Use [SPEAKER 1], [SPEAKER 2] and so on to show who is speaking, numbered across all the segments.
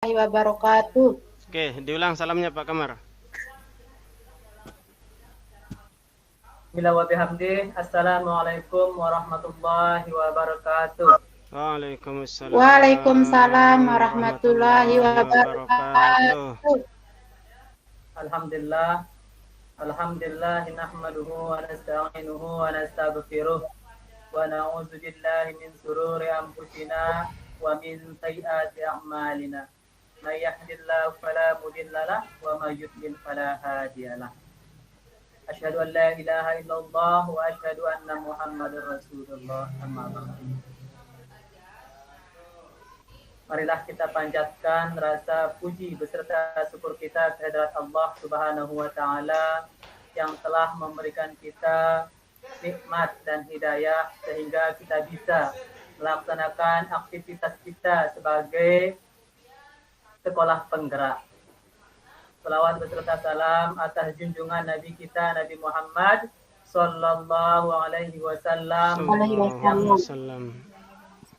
[SPEAKER 1] wabarakatuh.
[SPEAKER 2] Oke, diulang salamnya Pak Kamar.
[SPEAKER 3] Bila wa bihamdih. Assalamualaikum warahmatullahi wabarakatuh.
[SPEAKER 2] Waalaikumsalam.
[SPEAKER 1] Waalaikumsalam warahmatullahi
[SPEAKER 2] wabarakatuh.
[SPEAKER 1] wabarakatuh.
[SPEAKER 3] Alhamdulillah. Alhamdulillah nahmaduhu wa nasta'inuhu wa nastaghfiruh wa na'udzu billahi min sururi anfusina wa min sayyiati a'malina. May yahdihillahu fala mudilla lahu wa may yudlil fala hadiyalah. Asyhadu an la ilaha illallah wa asyhadu anna Muhammadar Rasulullah. Amma ba'du. Marilah kita panjatkan rasa puji beserta syukur kita kehadirat Allah Subhanahu wa taala yang telah memberikan kita nikmat dan hidayah sehingga kita bisa melaksanakan aktivitas kita sebagai sekolah penggerak. Selawat beserta salam atas junjungan Nabi kita Nabi Muhammad sallallahu alaihi wasallam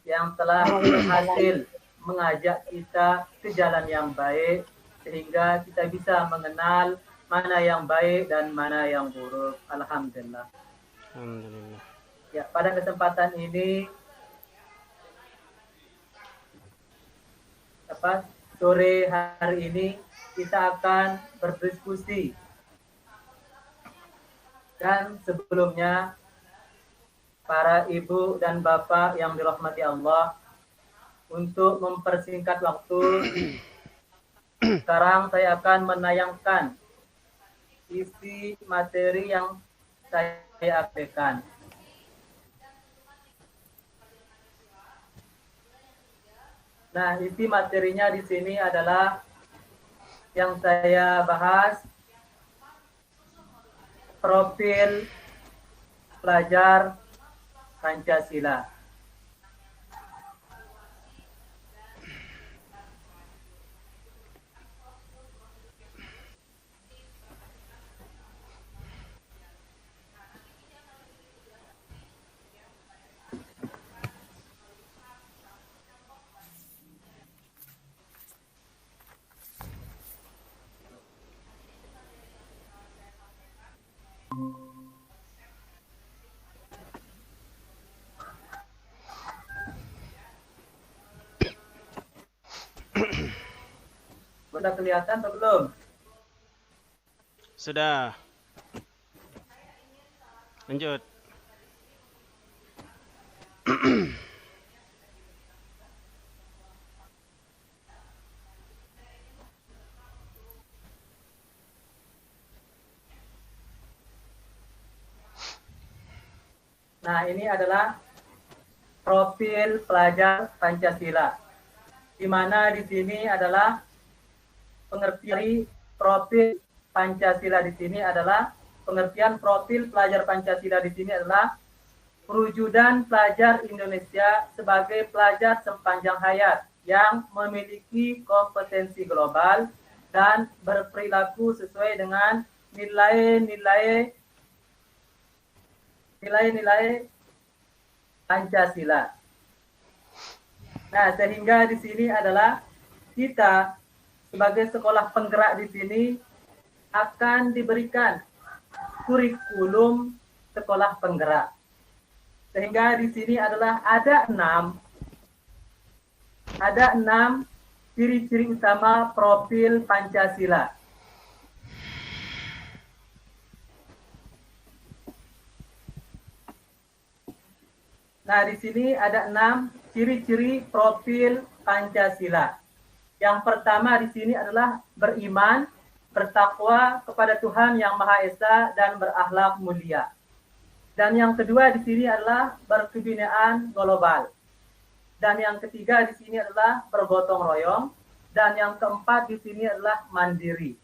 [SPEAKER 3] yang telah berhasil mengajak kita ke jalan yang baik sehingga kita bisa mengenal mana yang baik dan mana yang buruk. Alhamdulillah.
[SPEAKER 2] Alhamdulillah.
[SPEAKER 3] Ya, pada kesempatan ini sore hari ini kita akan berdiskusi. Dan sebelumnya para ibu dan bapak yang dirahmati Allah, untuk mempersingkat waktu, sekarang saya akan menayangkan isi materi yang saya aplikasikan. Nah, isi materinya di sini adalah yang saya bahas profil pelajar Pancasila. Sudah kelihatan atau belum?
[SPEAKER 2] Sudah. Lanjut.
[SPEAKER 3] Nah, ini adalah profil pelajar Pancasila. Di mana di sini adalah pengertian profil Pancasila di sini adalah pengertian profil pelajar Pancasila di sini adalah perwujudan pelajar Indonesia sebagai pelajar sepanjang hayat yang memiliki kompetensi global dan berperilaku sesuai dengan nilai-nilai Pancasila. Nah, sehingga di sini adalah kita sebagai sekolah penggerak di sini akan diberikan kurikulum sekolah penggerak. Sehingga di sini adalah ada enam ciri-ciri utama profil Pancasila. Nah, di sini ada 6 ciri-ciri profil Pancasila. Yang pertama di sini adalah beriman, bertakwa kepada Tuhan Yang Maha Esa dan berakhlak mulia. Dan yang kedua di sini adalah berkebinaan global. Dan yang ketiga di sini adalah bergotong royong. Dan yang keempat di sini adalah mandiri.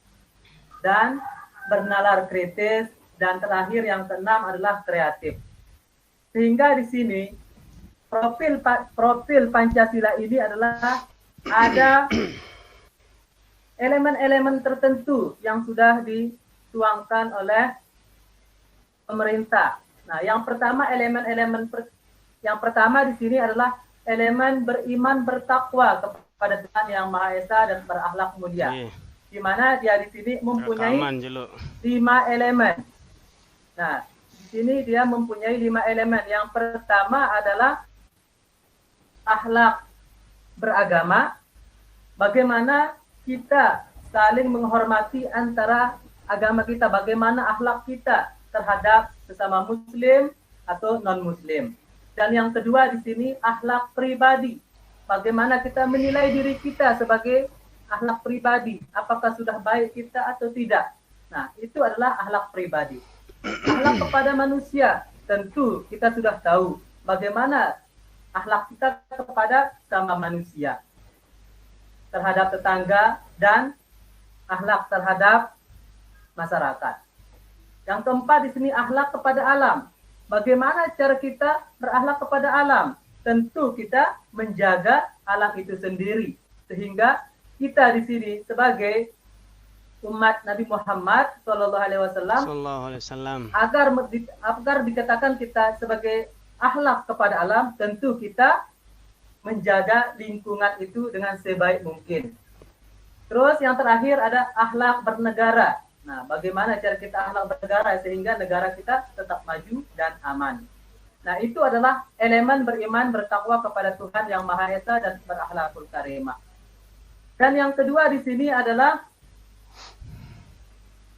[SPEAKER 3] Dan bernalar kritis. Dan terakhir yang keenam adalah kreatif. Sehingga di sini profil Pancasila ini adalah ada elemen-elemen tertentu yang sudah dituangkan oleh pemerintah. Nah, yang pertama yang pertama di sini adalah elemen beriman bertakwa pada Tuhan yang Maha Esa dan berakhlak mulia.
[SPEAKER 2] Iya.
[SPEAKER 3] Di mana dia di sini mempunyai
[SPEAKER 2] Rekaman jeluk.
[SPEAKER 3] 5 elemen. Nah, di sini dia mempunyai 5 elemen. Yang pertama adalah akhlak beragama. Bagaimana kita saling menghormati antara agama kita, bagaimana akhlak kita terhadap sesama muslim atau non-muslim. Dan yang kedua di sini akhlak pribadi. Bagaimana kita menilai diri kita sebagai akhlak pribadi, apakah sudah baik kita atau tidak. Nah, itu adalah akhlak pribadi. Akhlak kepada manusia, tentu kita sudah tahu bagaimana akhlak kita kepada sama manusia, terhadap tetangga, dan akhlak terhadap masyarakat. Yang keempat di sini akhlak kepada alam. Bagaimana cara kita berakhlak kepada alam? Tentu kita menjaga alam itu sendiri, sehingga kita di sini sebagai umat Nabi Muhammad SAW agar dikatakan kita sebagai akhlak kepada alam, tentu kita menjaga lingkungan itu dengan sebaik mungkin. Terus yang terakhir ada akhlak bernegara. Nah, bagaimana cara kita akhlak bernegara sehingga negara kita tetap maju dan aman. Nah, itu adalah elemen beriman bertakwa kepada Tuhan yang Maha Esa dan berakhlakul karimah. Dan yang kedua di sini adalah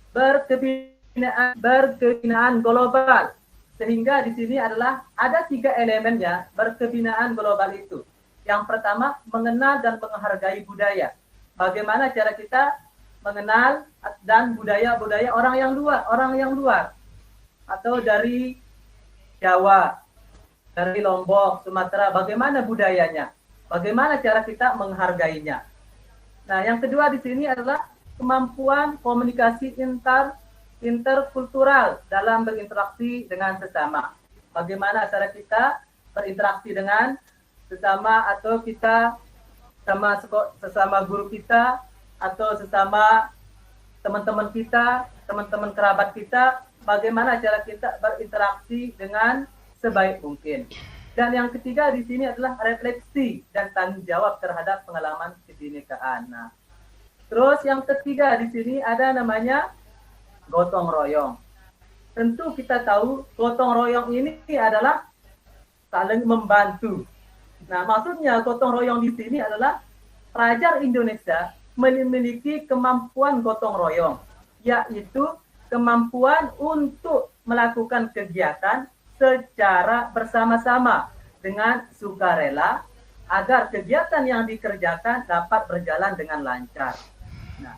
[SPEAKER 3] berkebinaan global. Sehingga di sini adalah ada 3 elemennya berkebinaan global itu. Yang pertama, mengenal dan menghargai budaya. Bagaimana cara kita mengenal dan budaya-budaya orang yang luar. Atau dari Jawa, dari Lombok, Sumatera, bagaimana budayanya? Bagaimana cara kita menghargainya? Nah, yang kedua di sini adalah kemampuan komunikasi interkultural dalam berinteraksi dengan sesama. Bagaimana cara kita berinteraksi dengan sesama, atau kita sesama guru kita, atau sesama teman-teman kita, teman-teman kerabat kita, bagaimana cara kita berinteraksi dengan sebaik mungkin. Dan yang ketiga di sini adalah refleksi dan tanggung jawab terhadap pengalaman kebinekaan. Nah, terus yang ketiga di sini ada namanya gotong royong. Tentu kita tahu gotong royong ini adalah saling membantu. Nah, maksudnya gotong royong di sini adalah pelajar Indonesia memiliki kemampuan gotong royong, yaitu kemampuan untuk melakukan kegiatan secara bersama-sama dengan sukarela agar kegiatan yang dikerjakan dapat berjalan dengan lancar. Nah,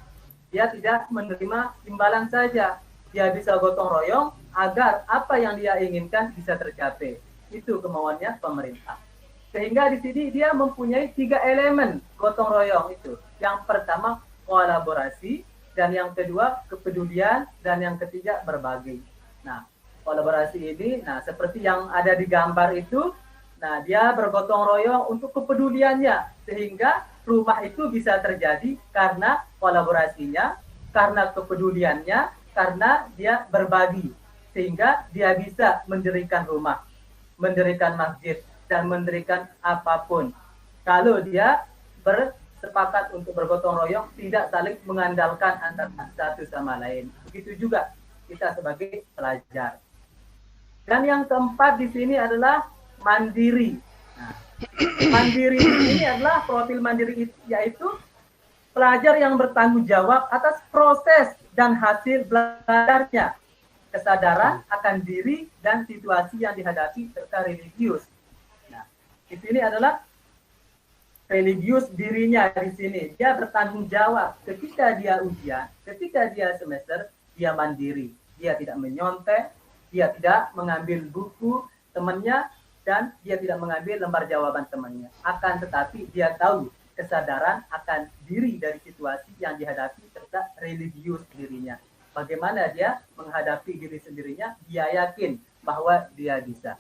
[SPEAKER 3] dia tidak menerima imbalan saja, dia bisa gotong royong agar apa yang dia inginkan bisa tercapai. Itu kemauannya pemerintah. Sehingga di sini dia mempunyai 3 elemen gotong royong itu. Yang pertama kolaborasi, dan yang kedua kepedulian, dan yang ketiga berbagi. Nah, kolaborasi ini, nah seperti yang ada di gambar itu, nah dia bergotong royong untuk kepeduliannya, sehingga rumah itu bisa terjadi karena kolaborasinya, karena kepeduliannya, karena dia berbagi, sehingga dia bisa mendirikan rumah, mendirikan masjid, dan mendirikan apapun. Kalau dia bersepakat untuk bergotong royong, tidak saling mengandalkan antara satu sama lain. Begitu juga kita sebagai pelajar. Dan yang keempat di sini adalah mandiri. Nah, mandiri ini adalah profil mandiri, yaitu pelajar yang bertanggung jawab atas proses dan hasil belajarnya, kesadaran akan diri dan situasi yang dihadapi serta religius. Nah, di sini adalah religius dirinya di sini. Dia bertanggung jawab ketika dia ujian, ketika dia semester, dia mandiri. Dia tidak menyontek, dia tidak mengambil buku temannya, dan dia tidak mengambil lembar jawaban temannya. Akan tetapi dia tahu kesadaran akan diri dari situasi yang dihadapi serta religius dirinya. Bagaimana dia menghadapi diri sendirinya, dia yakin bahwa dia bisa.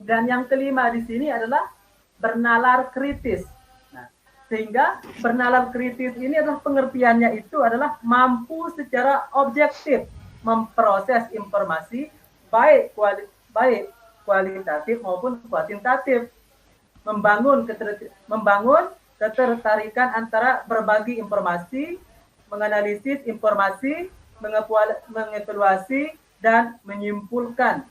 [SPEAKER 3] Dan yang kelima di sini adalah bernalar kritis. Nah, sehingga bernalar kritis ini adalah pengertiannya itu adalah mampu secara objektif memproses informasi baik kualitatif maupun kuantitatif, membangun ketertarikan antara berbagi informasi, menganalisis informasi, mengevaluasi, dan menyimpulkan.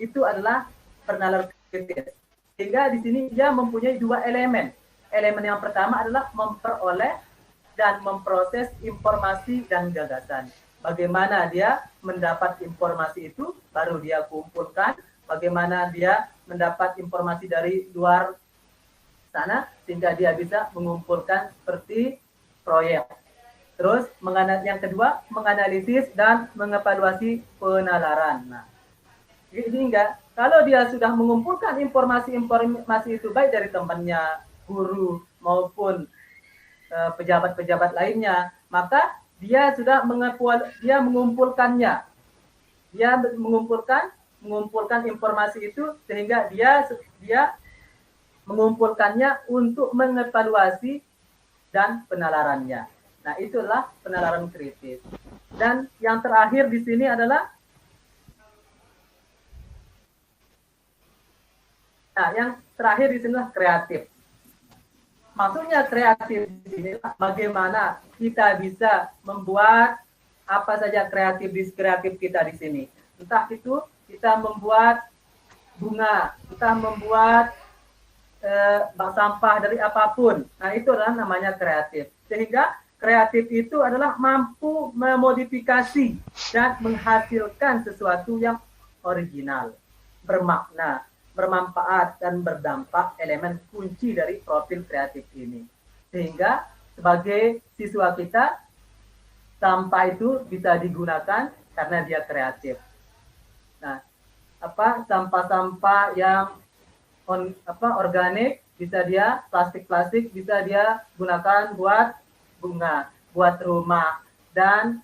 [SPEAKER 3] Itu adalah penalaran kritis. Sehingga di sini dia mempunyai dua elemen. Elemen yang pertama adalah memperoleh dan memproses informasi dan gagasan. Bagaimana dia mendapat informasi itu, baru dia kumpulkan. Bagaimana dia mendapat informasi dari luar sana, sehingga dia bisa mengumpulkan seperti proyek. Terus yang kedua, menganalisis dan mengevaluasi penalaran. Nah, sehingga kalau dia sudah mengumpulkan informasi itu baik dari temannya, guru maupun pejabat-pejabat lainnya, maka dia sudah mengumpulkannya. Dia mengumpulkan informasi itu sehingga dia mengumpulkannya untuk mengevaluasi dan penalarannya. Nah, itulah penalaran kritis. Dan yang terakhir di sini adalah kreatif. Maksudnya kreatif di sini bagaimana kita bisa membuat apa saja kreatif kita di sini. Entah itu kita membuat bunga, kita membuat bak sampah dari apapun. Nah, itu adalah namanya kreatif. Sehingga kreatif itu adalah mampu memodifikasi dan menghasilkan sesuatu yang original, bermakna, bermanfaat, dan berdampak, elemen kunci dari profil kreatif ini. Sehingga sebagai siswa kita, sampah itu bisa digunakan karena dia kreatif. Nah, sampah-sampah yang organik bisa dia, plastik bisa dia gunakan buat bunga, buat rumah, dan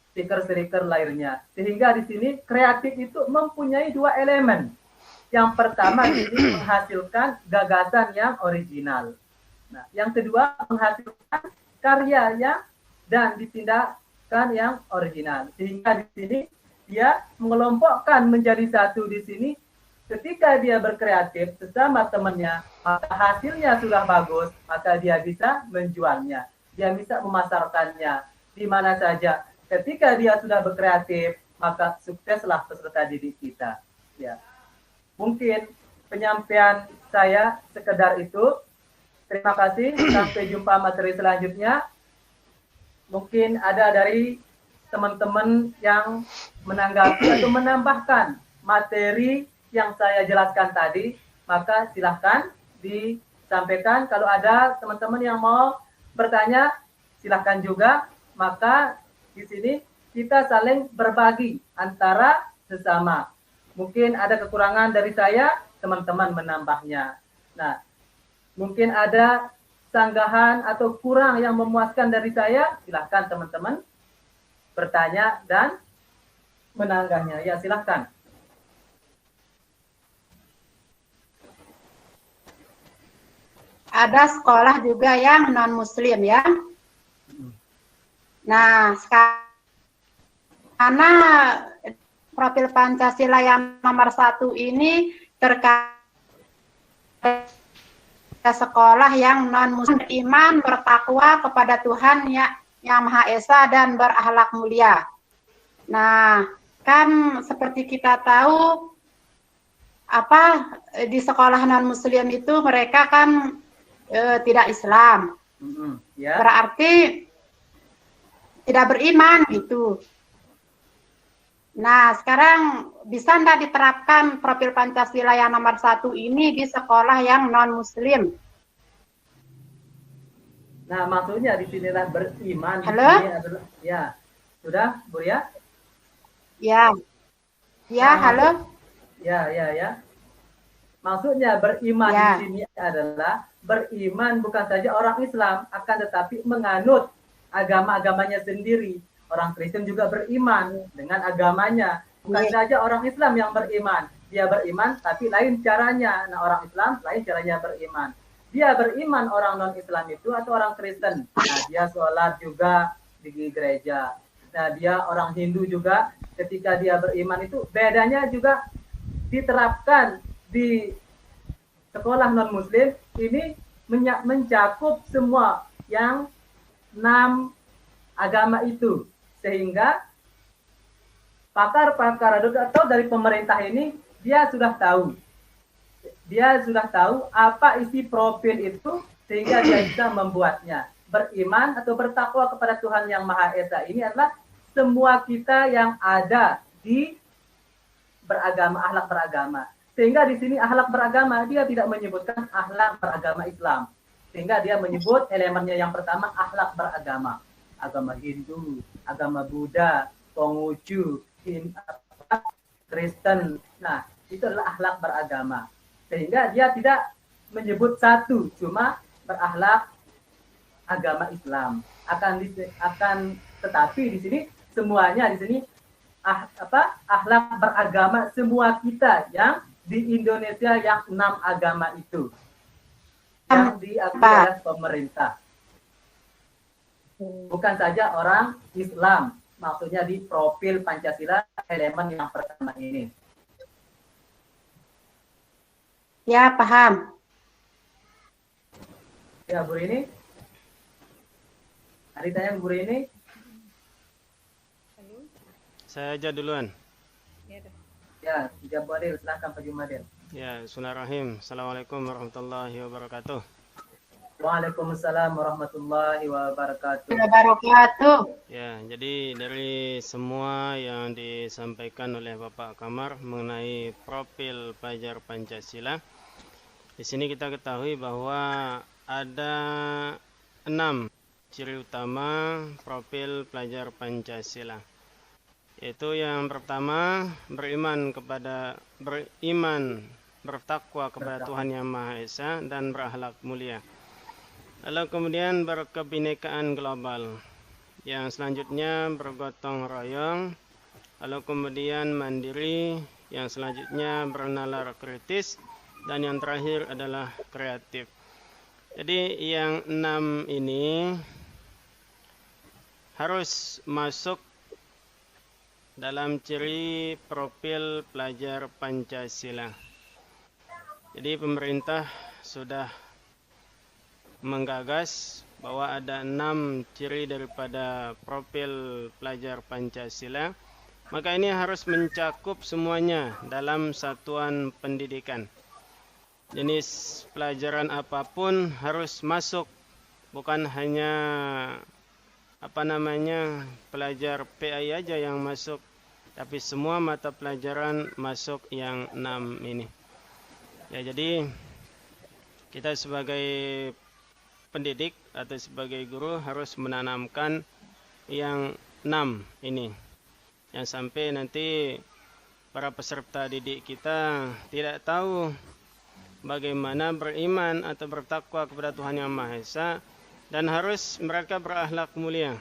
[SPEAKER 3] stiker-stiker lainnya. Sehingga di sini kreatif itu mempunyai dua elemen. Yang pertama di sini menghasilkan gagasan yang original. Nah, yang kedua menghasilkan karya dan ditindakan yang original. Sehingga di sini dia mengelompokkan menjadi satu di sini. Ketika dia berkreatif sesama temannya, maka hasilnya sudah bagus, maka dia bisa menjualnya, dia bisa memasarkannya di mana saja. Ketika dia sudah berkreatif, maka sukseslah peserta didik kita. Ya, mungkin penyampaian saya sekedar itu. Terima kasih. Sampai jumpa materi selanjutnya. Mungkin ada dari teman-teman yang menanggapi atau menambahkan materi yang saya jelaskan tadi, maka silahkan disampaikan. Kalau ada teman-teman yang mau bertanya, silahkan juga. Maka di sini kita saling berbagi antara sesama. Mungkin ada kekurangan dari saya, teman-teman menambahnya. Nah, mungkin ada sanggahan atau kurang yang memuaskan dari saya, silahkan teman-teman bertanya dan menanggahnya. Ya, silahkan.
[SPEAKER 1] Ada sekolah juga yang non-muslim ya. Nah, karena profil Pancasila yang nomor 1 ini terkait sekolah yang non-muslim, beriman, bertakwa kepada Tuhan yang Maha Esa dan berakhlak mulia. Nah, kan seperti kita tahu di sekolah non-muslim itu mereka kan tidak Islam, berarti tidak beriman gitu. Nah, sekarang bisa nggak diterapkan profil Pancasila yang nomor 1 ini di sekolah yang non-muslim?
[SPEAKER 3] Nah, maksudnya di sinilah beriman.
[SPEAKER 1] Halo?
[SPEAKER 3] Di sini adalah, ya, sudah, Bu ya?
[SPEAKER 1] Ya, ya, nah, halo.
[SPEAKER 3] Ya. Maksudnya beriman di sini adalah beriman bukan saja orang Islam, akan tetapi menganut agama-agamanya sendiri. Orang Kristen juga beriman dengan agamanya. Bukan saja orang Islam yang beriman. Dia beriman tapi lain caranya. Nah, orang Islam lain caranya beriman. Dia beriman orang non-Islam itu atau orang Kristen. Nah, dia sholat juga di gereja. Nah, dia orang Hindu juga ketika dia beriman itu bedanya juga diterapkan di sekolah non-Muslim ini mencakup semua yang 6 agama itu, sehingga pakar-pakar atau dari pemerintah ini dia sudah tahu apa isi profil itu, sehingga dia bisa membuatnya. Beriman atau bertakwa kepada Tuhan Yang Maha Esa ini adalah semua kita yang ada di beragama, akhlak beragama. Sehingga di sini akhlak beragama dia tidak menyebutkan akhlak beragama Islam, sehingga dia menyebut elemennya yang pertama akhlak beragama, agama Hindu, agama Buddha, Konghucu, Kristen. Nah, itu adalah akhlak beragama. Sehingga dia tidak menyebut satu, cuma berakhlak agama Islam. Tetapi di sini semuanya di sini akhlak beragama semua kita yang di Indonesia yang 6 agama itu yang diakui oleh pemerintah. Bukan saja orang Islam, maksudnya di profil Pancasila elemen yang pertama ini.
[SPEAKER 1] Ya, paham.
[SPEAKER 3] Ya, Bu Rini. Ada tanya Bu Rini?
[SPEAKER 2] Saya aja duluan.
[SPEAKER 3] Ya, Jab Adil, silakan Pak Jumadil.
[SPEAKER 2] Ya, Bismillahirrahmanirrahim. Assalamualaikum warahmatullahi wabarakatuh.
[SPEAKER 3] Waalaikumsalam warahmatullahi wabarakatuh.
[SPEAKER 2] Ya, jadi dari semua yang disampaikan oleh Bapak Kamar mengenai profil pelajar Pancasila, di sini kita ketahui bahwa ada 6 ciri utama profil pelajar Pancasila. Yaitu yang pertama, bertakwa kepada Tuhan Yang Maha Esa dan berakhlak mulia. Lalu kemudian berkebinekaan global. Yang selanjutnya bergotong royong. Lalu kemudian mandiri. Yang selanjutnya bernalar kritis. Dan yang terakhir adalah kreatif. Jadi yang 6 ini harus masuk dalam ciri profil pelajar Pancasila. Jadi pemerintah sudah menggagas bahwa ada 6 ciri daripada profil pelajar Pancasila. Maka ini harus mencakup semuanya dalam satuan pendidikan. Jenis pelajaran apapun harus masuk, bukan hanya pelajar PI aja yang masuk, tapi semua mata pelajaran masuk yang 6 ini. Ya, jadi kita sebagai pendidik atau sebagai guru harus menanamkan yang 6 ini. Yang sampai nanti para peserta didik kita tidak tahu bagaimana beriman atau bertakwa kepada Tuhan Yang Maha Esa, dan harus mereka berakhlak mulia.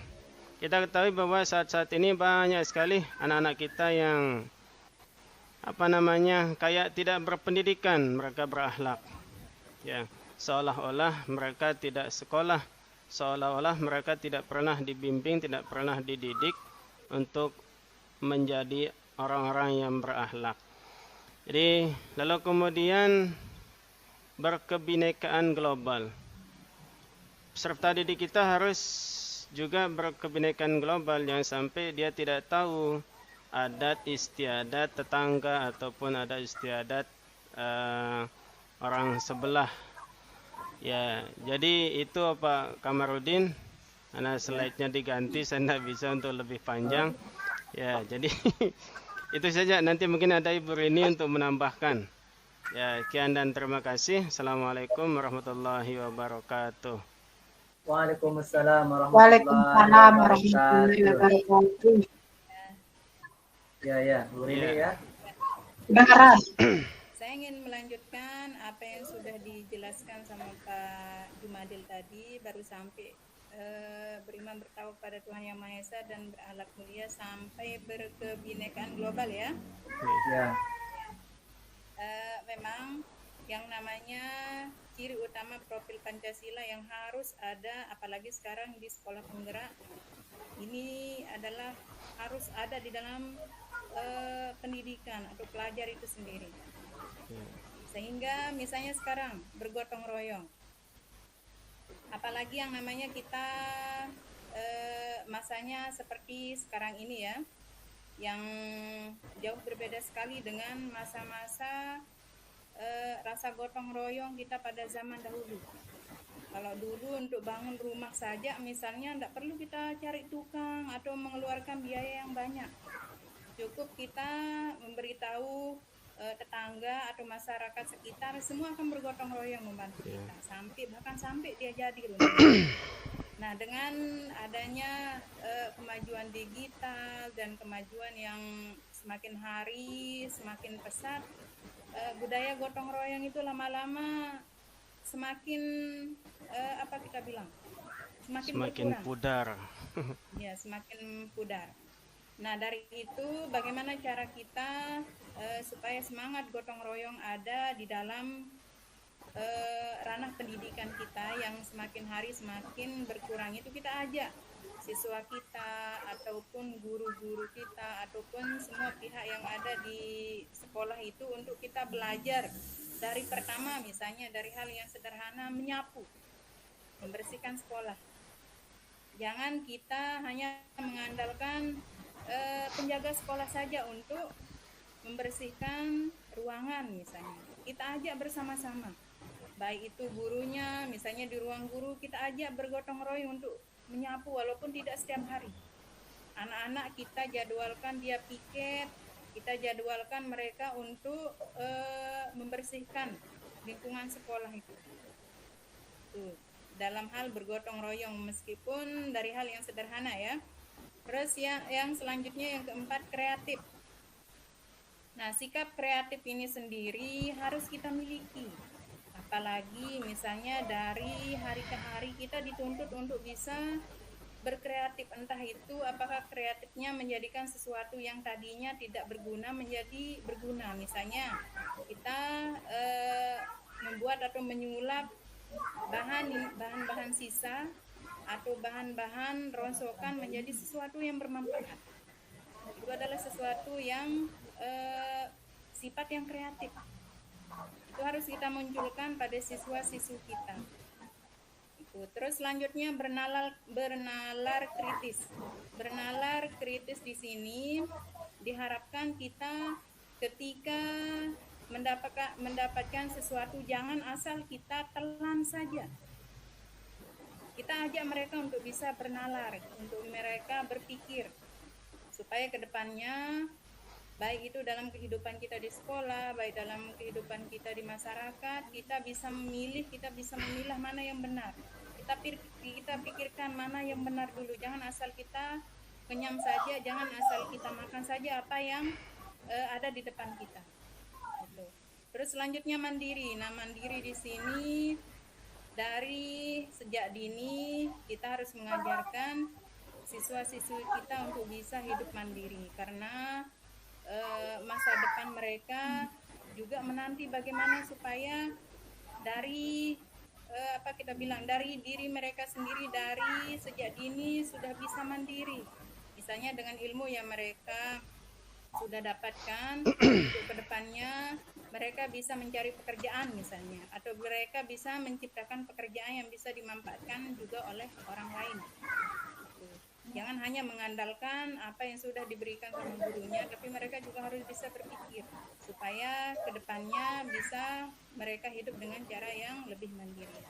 [SPEAKER 2] Kita ketahui bahwa saat-saat ini banyak sekali anak-anak kita yang kayak tidak berpendidikan, mereka berakhlak. Ya, seolah-olah mereka tidak sekolah, seolah-olah mereka tidak pernah dibimbing, tidak pernah dididik untuk menjadi orang-orang yang berakhlak. Jadi, lalu kemudian berkebinekaan global. Peserta didik kita harus juga berkebinekaan global, yang sampai dia tidak tahu adat istiadat tetangga ataupun adat istiadat orang sebelah. Ya, jadi itu Pak Kamarudin. Karena slide-nya diganti, saya tidak bisa untuk lebih panjang. Ya, jadi itu saja. Nanti mungkin ada Ibu Rini untuk menambahkan. Ya, sekian dan terima kasih. Assalamualaikum warahmatullahi wabarakatuh.
[SPEAKER 3] Waalaikumsalam warahmatullahi wabarakatuh. Ya, Bu Rini ya.
[SPEAKER 1] Kedengaran.
[SPEAKER 4] Saya ingin melanjutkan apa yang sudah dijelaskan sama Pak Jumadil tadi, baru sampai beriman bertakwa pada Tuhan Yang Maha Esa dan berakhlak mulia sampai berkebinekaan global ya.
[SPEAKER 3] Ya.
[SPEAKER 4] Memang yang namanya ciri utama profil Pancasila yang harus ada, apalagi sekarang di sekolah penggerak, ini adalah harus ada di dalam pendidikan atau pelajar itu sendiri. Sehingga misalnya sekarang bergotong royong, apalagi yang namanya kita masanya seperti sekarang ini ya, yang jauh berbeda sekali dengan masa-masa rasa gotong royong kita pada zaman dahulu. Kalau dulu untuk bangun rumah saja misalnya tidak perlu kita cari tukang atau mengeluarkan biaya yang banyak. Cukup kita memberitahu tetangga atau masyarakat sekitar, semua akan bergotong royong membantu kita bahkan sampai dia jadi rumah. Nah, dengan adanya kemajuan digital dan kemajuan yang semakin hari semakin pesat, budaya gotong royong itu lama-lama semakin apa kita bilang? Semakin
[SPEAKER 2] pudar.
[SPEAKER 4] Ya, semakin pudar. Nah, dari itu bagaimana cara kita supaya semangat gotong royong ada di dalam ranah pendidikan kita yang semakin hari semakin berkurang, itu kita ajak siswa kita ataupun guru-guru kita ataupun semua pihak yang ada di sekolah itu untuk kita belajar dari pertama, misalnya dari hal yang sederhana, menyapu, membersihkan sekolah. Jangan kita hanya mengandalkan penjaga sekolah saja untuk membersihkan ruangan misalnya. Kita ajak bersama-sama. Baik itu gurunya, misalnya di ruang guru kita ajak bergotong royong untuk menyapu walaupun tidak setiap hari. Anak-anak kita jadwalkan dia piket, kita jadwalkan mereka untuk membersihkan lingkungan sekolah itu. Tuh, dalam hal bergotong royong meskipun dari hal yang sederhana ya. Terus yang selanjutnya yang keempat, kreatif. Nah, sikap kreatif ini sendiri harus kita miliki. Apalagi misalnya dari hari ke hari kita dituntut untuk bisa berkreatif, entah itu apakah kreatifnya menjadikan sesuatu yang tadinya tidak berguna menjadi berguna. Misalnya kita membuat atau menyulap bahan-bahan sisa atau bahan-bahan ronsokan menjadi sesuatu yang bermanfaat. Itu adalah sesuatu yang sifat yang kreatif. Itu harus kita munculkan pada siswa-siswi kita. Itu. Terus selanjutnya bernalar kritis. Bernalar kritis di sini diharapkan kita ketika mendapatkan sesuatu jangan asal kita telan saja. Kita ajak mereka untuk bisa bernalar, untuk mereka berpikir supaya kedepannya baik itu dalam kehidupan kita di sekolah, baik dalam kehidupan kita di masyarakat, kita bisa memilah mana yang benar. Kita pikirkan mana yang benar dulu. Jangan asal kita kenyang saja, jangan asal kita makan saja apa yang ada di depan kita. Gitu. Terus selanjutnya mandiri. Nah, mandiri di sini dari sejak dini kita harus mengajarkan siswa-siswi kita untuk bisa hidup mandiri, karena masa depan mereka juga menanti bagaimana supaya dari dari diri mereka sendiri dari sejak dini sudah bisa mandiri, misalnya dengan ilmu yang mereka sudah dapatkan untuk kedepannya mereka bisa mencari pekerjaan misalnya, atau mereka bisa menciptakan pekerjaan yang bisa dimanfaatkan juga oleh orang lain. Jangan hanya mengandalkan apa yang sudah diberikan sama gurunya, tapi mereka juga harus bisa berpikir supaya kedepannya bisa mereka hidup dengan cara yang lebih mandiri.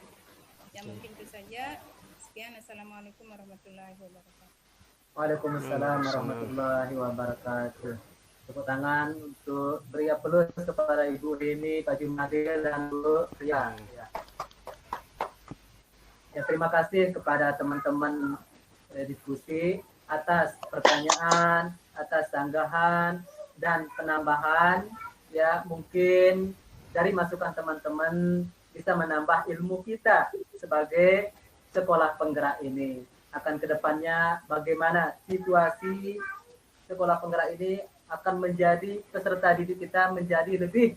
[SPEAKER 4] Ya, mungkin itu saja. Sekian. Assalamualaikum warahmatullahi wabarakatuh.
[SPEAKER 3] Waalaikumsalam warahmatullahi wabarakatuh. Tepuk tangan untuk beri aplaus kepada Ibu Rini, Pak Jumadil, dan Bu Ria. Ya, terima kasih kepada teman-teman diskusi atas pertanyaan, atas sanggahan dan penambahan. Ya, mungkin dari masukan teman-teman bisa menambah ilmu kita sebagai sekolah penggerak ini. Akan kedepannya bagaimana situasi sekolah penggerak ini akan menjadi peserta didik kita menjadi lebih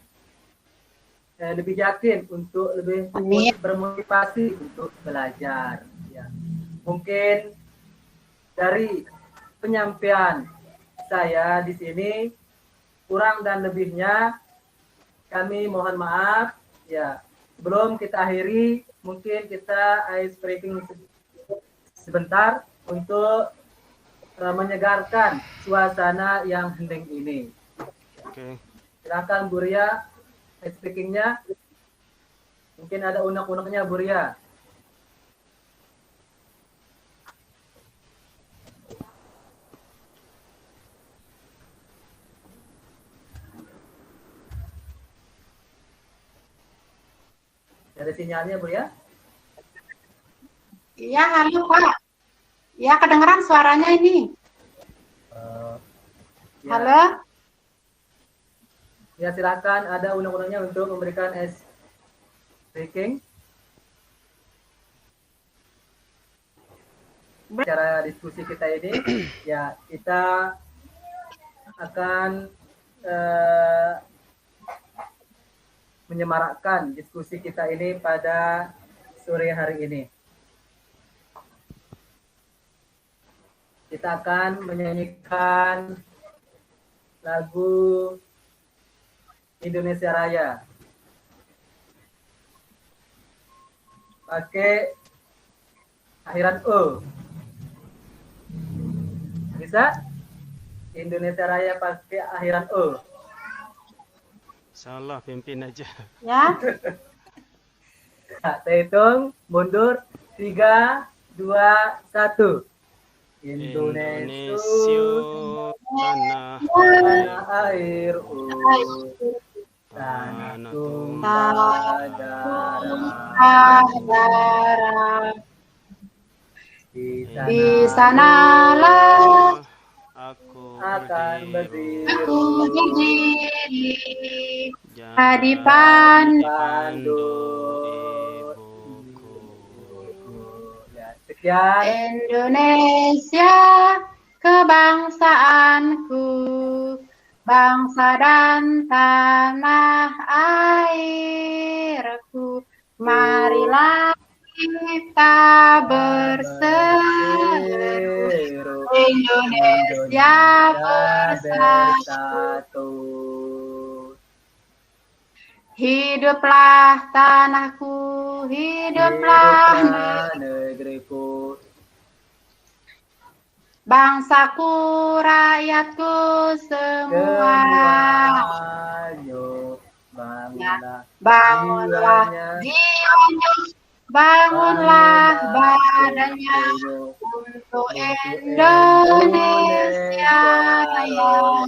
[SPEAKER 3] yakin untuk lebih bermotivasi untuk belajar. Ya. Mungkin dari penyampaian saya di sini kurang dan lebihnya kami mohon maaf. Ya, sebelum kita akhiri, mungkin kita ice breaking sebentar untuk menyegarkan suasana yang hening ini.
[SPEAKER 2] Oke.
[SPEAKER 3] Silakan Bu Ria, ice breakingnya. Mungkin ada unek-uneknya Bu Ria. Ada sinyalnya Bu Ria?
[SPEAKER 1] Iya, halo Pak. Ya, kedengeran suaranya ini.
[SPEAKER 3] Ya.
[SPEAKER 1] Halo?
[SPEAKER 3] Ya, silakan ada unek-uneknya untuk memberikan ice breaking. Cara diskusi kita ini, ya kita akan menyemarakkan diskusi kita ini pada sore hari ini. Kita akan menyanyikan lagu Indonesia Raya. Pakai akhiran O. Bisa? Indonesia Raya pakai akhiran O.
[SPEAKER 2] Salah, pimpin aja.
[SPEAKER 1] Ya.
[SPEAKER 3] Nah, saya hitung mundur 3, 2, 1.
[SPEAKER 2] Indonesia tanah
[SPEAKER 3] air tanah
[SPEAKER 1] tumpah
[SPEAKER 3] darah.
[SPEAKER 1] Di sanalah
[SPEAKER 2] aku
[SPEAKER 3] akan
[SPEAKER 2] berdiri
[SPEAKER 1] aku berdiri di
[SPEAKER 2] pandu ibuku.
[SPEAKER 3] Ya, sekian.
[SPEAKER 1] Indonesia kebangsaanku, bangsa dan tanah airku. Marilah kita berseru, Indonesia bersatu. Hiduplah tanahku, hiduplah
[SPEAKER 3] negeriku.
[SPEAKER 1] Bangsaku, rakyatku semua. Bangunlah jiwanya, bangunlah badannya untuk Indonesia Raya.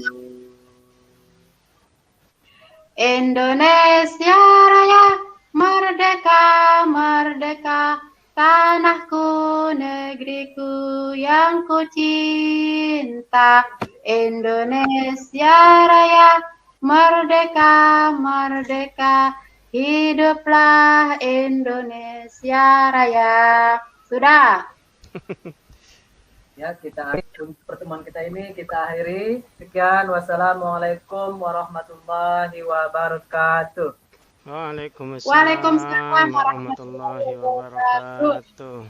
[SPEAKER 1] Indonesia Raya, merdeka, merdeka, tanahku, negeriku yang ku cinta. Indonesia Raya, merdeka, merdeka, hiduplah Indonesia Raya. Sudah.
[SPEAKER 3] Ya, kita untuk pertemuan kita ini kita akhiri. Sekian, wassalamualaikum warahmatullahi wabarakatuh.
[SPEAKER 2] Waalaikumsalam
[SPEAKER 1] Waalaikumsalam
[SPEAKER 2] warahmatullahi wabarakatuh.